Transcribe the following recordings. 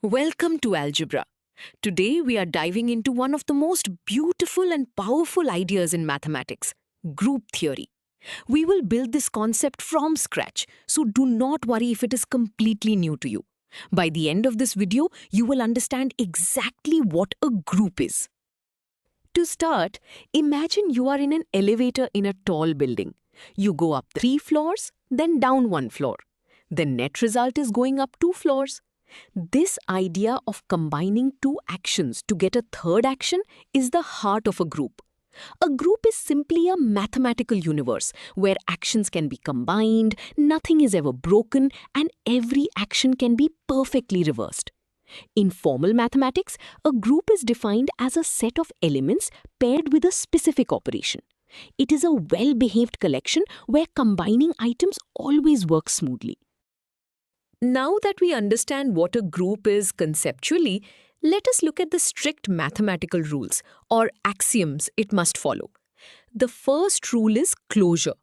Welcome to Algebra. Today we are diving into one of the most beautiful and powerful ideas in mathematics, group theory. We will build this concept from scratch, so do not worry if it is completely new to you. By the end of this video, you will understand exactly what a group is. To start, imagine you are in an elevator in a tall building. You go up 3 floors, then down 1 floor. The net result is going up 2 floors. This idea of combining two actions to get a third action is the heart of a group. A group is simply a mathematical universe where actions can be combined, nothing is ever broken, and every action can be perfectly reversed. In formal mathematics, a group is defined as a set of elements paired with a specific operation. It is a well-behaved collection where combining items always works smoothly. Now that we understand what a group is conceptually, let us look at the strict mathematical rules or axioms it must follow. The first rule is closure.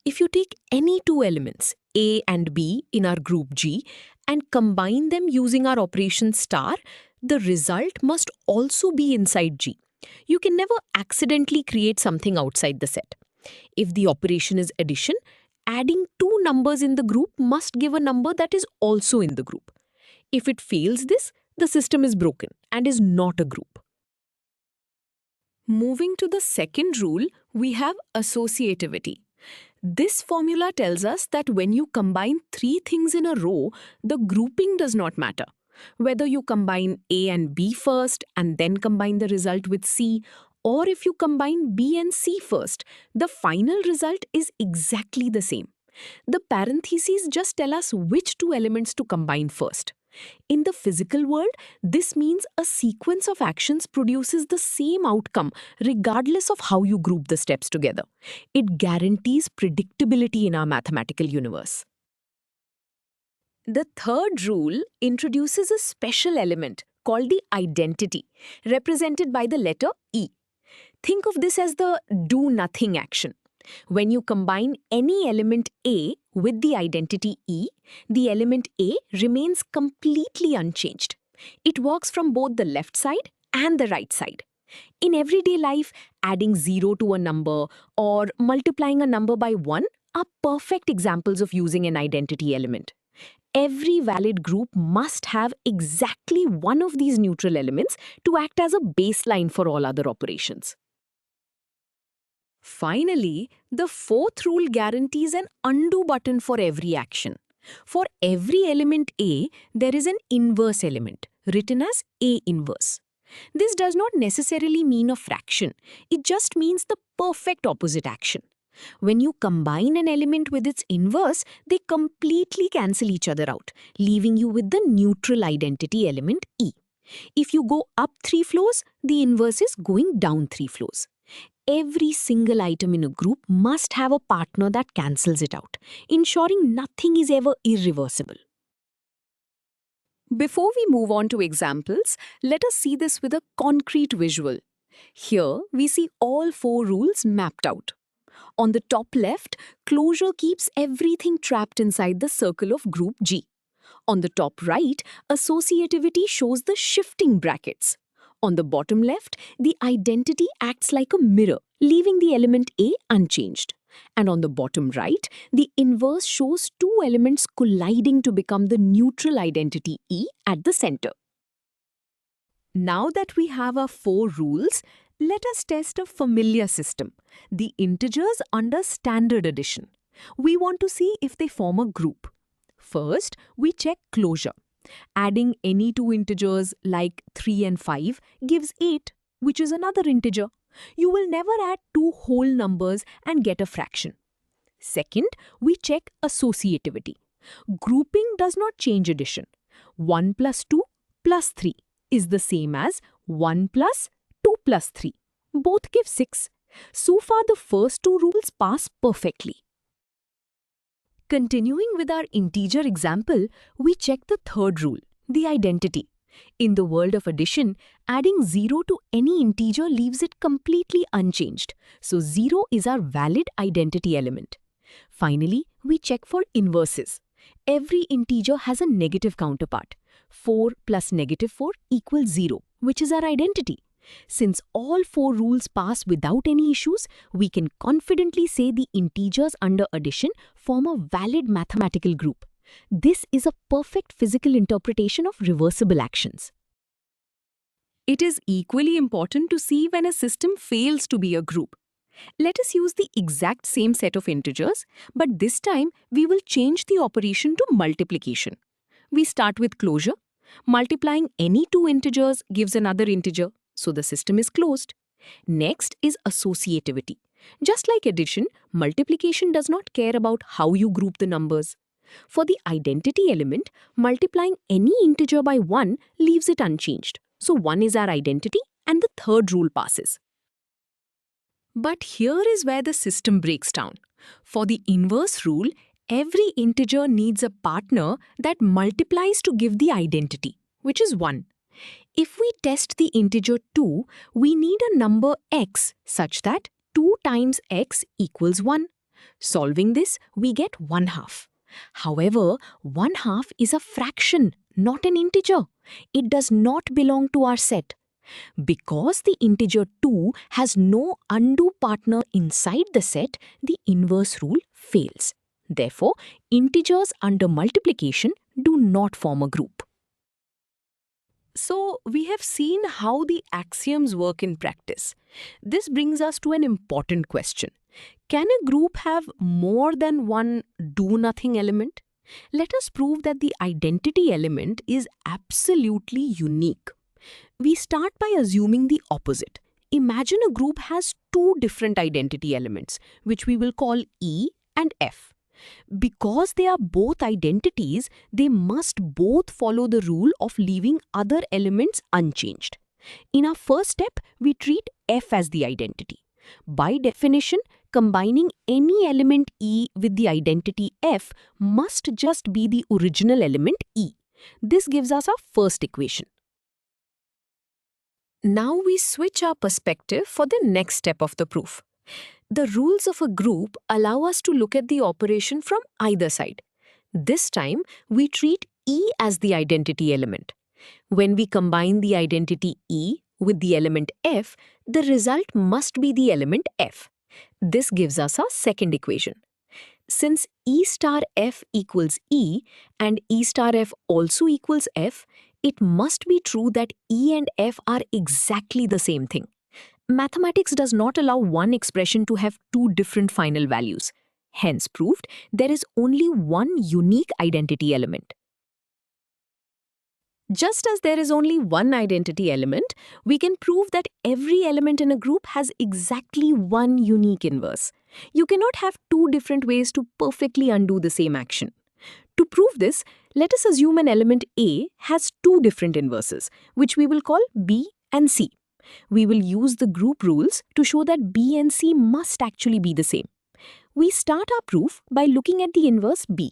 If you take any two elements, A and B, in our group G and combine them using our operation star, the result must also be inside G. You can never accidentally create something outside the set. If the operation is addition, adding two numbers in the group must give a number that is also in the group. If it fails this, the system is broken and is not a group. Moving to the second rule, we have associativity. This formula tells us that when you combine three things in a row, the grouping does not matter. Whether you combine A and B first and then combine the result with C, or if you combine B and C first, the final result is exactly the same. The parentheses just tell us which two elements to combine first. In the physical world, this means a sequence of actions produces the same outcome regardless of how you group the steps together. It guarantees predictability in our mathematical universe. The third rule introduces a special element called the identity, represented by the letter E. Think of this as the do-nothing action. When you combine any element A with the identity E, the element A remains completely unchanged. It works from both the left side and the right side. In everyday life, adding 0 to a number or multiplying a number by 1 are perfect examples of using an identity element. Every valid group must have exactly one of these neutral elements to act as a baseline for all other operations. Finally, the fourth rule guarantees an undo button for every action. For every element A, there is an inverse element, written as A inverse. This does not necessarily mean a fraction, it just means the perfect opposite action. When you combine an element with its inverse, they completely cancel each other out, leaving you with the neutral identity element E. If you go up 3 floors, the inverse is going down 3 floors. Every single item in a group must have a partner that cancels it out, ensuring nothing is ever irreversible. Before we move on to examples, let us see this with a concrete visual. Here, we see all four rules mapped out. On the top left, closure keeps everything trapped inside the circle of group G. On the top right, associativity shows the shifting brackets. On the bottom left, the identity acts like a mirror, leaving the element A unchanged. And on the bottom right, the inverse shows two elements colliding to become the neutral identity E at the center. Now that we have our four rules, let us test a familiar system, the integers under standard addition. We want to see if they form a group. First, we check closure. Adding any two integers like 3 and 5 gives 8, which is another integer. You will never add two whole numbers and get a fraction. Second, we check associativity. Grouping does not change addition. 1 plus 2 plus 3 is the same as 1 plus 2 plus 3. Both give 6. So far, the first two rules pass perfectly. Continuing with our integer example, we check the third rule, the identity. In the world of addition, adding 0 to any integer leaves it completely unchanged. So 0 is our valid identity element. Finally, we check for inverses. Every integer has a negative counterpart. 4 plus -4 equals 0, which is our identity. Since all 4 rules pass without any issues, we can confidently say the integers under addition form a valid mathematical group. This is a perfect physical interpretation of reversible actions. It is equally important to see when a system fails to be a group. Let us use the exact same set of integers, but this time we will change the operation to multiplication. We start with closure. Multiplying any two integers gives another integer, so the system is closed. Next is associativity. Just like addition, multiplication does not care about how you group the numbers. For the identity element, multiplying any integer by 1 leaves it unchanged. So 1 is our identity and the third rule passes. But here is where the system breaks down. For the inverse rule, every integer needs a partner that multiplies to give the identity, which is 1. If we test the integer 2, we need a number x such that 2 times x equals 1. Solving this, we get 1/2. However, 1/2 is a fraction, not an integer. It does not belong to our set. Because the integer 2 has no undo partner inside the set, the inverse rule fails. Therefore, integers under multiplication do not form a group. So, we have seen how the axioms work in practice. This brings us to an important question. Can a group have more than one do-nothing element? Let us prove that the identity element is absolutely unique. We start by assuming the opposite. Imagine a group has two different identity elements, which we will call E and F. Because they are both identities, they must both follow the rule of leaving other elements unchanged. In our first step, we treat F as the identity. By definition, combining any element E with the identity F must just be the original element E. This gives us our first equation. Now we switch our perspective for the next step of the proof. The rules of a group allow us to look at the operation from either side. This time, we treat E as the identity element. When we combine the identity E with the element F, the result must be the element F. This gives us our second equation. Since E star F equals E and E star F also equals F, it must be true that E and F are exactly the same thing. Mathematics does not allow one expression to have two different final values. Hence proved, there is only one unique identity element. Just as there is only one identity element, we can prove that every element in a group has exactly one unique inverse. You cannot have two different ways to perfectly undo the same action. To prove this, let us assume an element A has two different inverses, which we will call B and C. We will use the group rules to show that B and C must actually be the same. We start our proof by looking at the inverse B.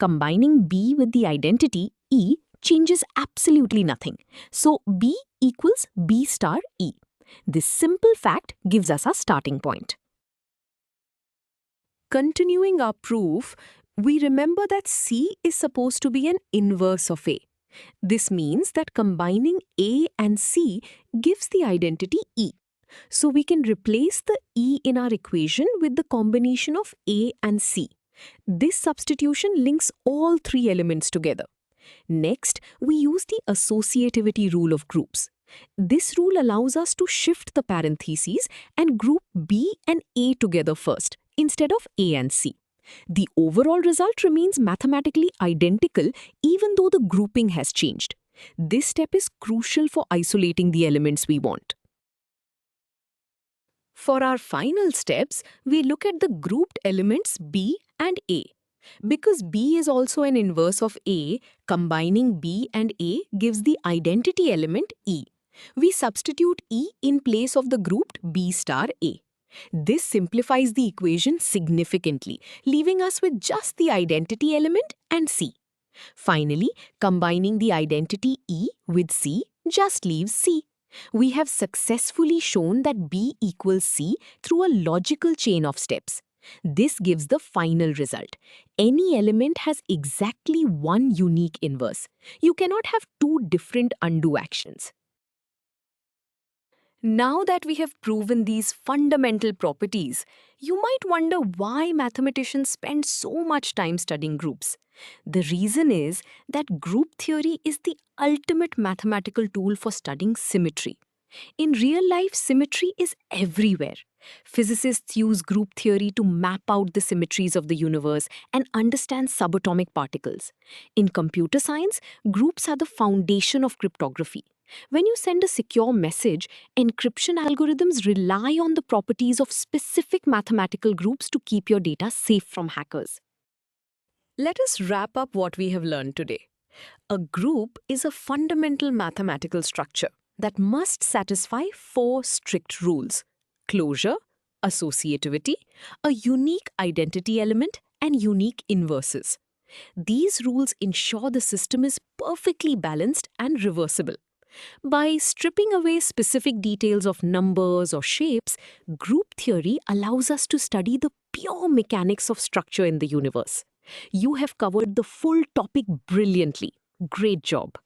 Combining B with the identity E changes absolutely nothing. So B equals B star E. This simple fact gives us our starting point. Continuing our proof, we remember that C is supposed to be an inverse of A. This means that combining A and C gives the identity E. So we can replace the E in our equation with the combination of A and C. This substitution links all three elements together. Next, we use the associativity rule of groups. This rule allows us to shift the parentheses and group B and A together first, instead of A and C. The overall result remains mathematically identical even though the grouping has changed. This step is crucial for isolating the elements we want. For our final steps, we look at the grouped elements B and A. Because B is also an inverse of A, combining B and A gives the identity element E. We substitute E in place of the grouped B star A. This simplifies the equation significantly, leaving us with just the identity element and C. Finally, combining the identity E with C just leaves C. We have successfully shown that B equals C through a logical chain of steps. This gives the final result. Any element has exactly one unique inverse. You cannot have two different undo actions. Now that we have proven these fundamental properties, you might wonder why mathematicians spend so much time studying groups. The reason is that group theory is the ultimate mathematical tool for studying symmetry. In real life, symmetry is everywhere. Physicists use group theory to map out the symmetries of the universe and understand subatomic particles. In computer science, groups are the foundation of cryptography. When you send a secure message, encryption algorithms rely on the properties of specific mathematical groups to keep your data safe from hackers. Let us wrap up what we have learned today. A group is a fundamental mathematical structure that must satisfy four strict rules: closure, associativity, a unique identity element, and unique inverses. These rules ensure the system is perfectly balanced and reversible. By stripping away specific details of numbers or shapes, group theory allows us to study the pure mechanics of structure in the universe. You have covered the full topic brilliantly. Great job.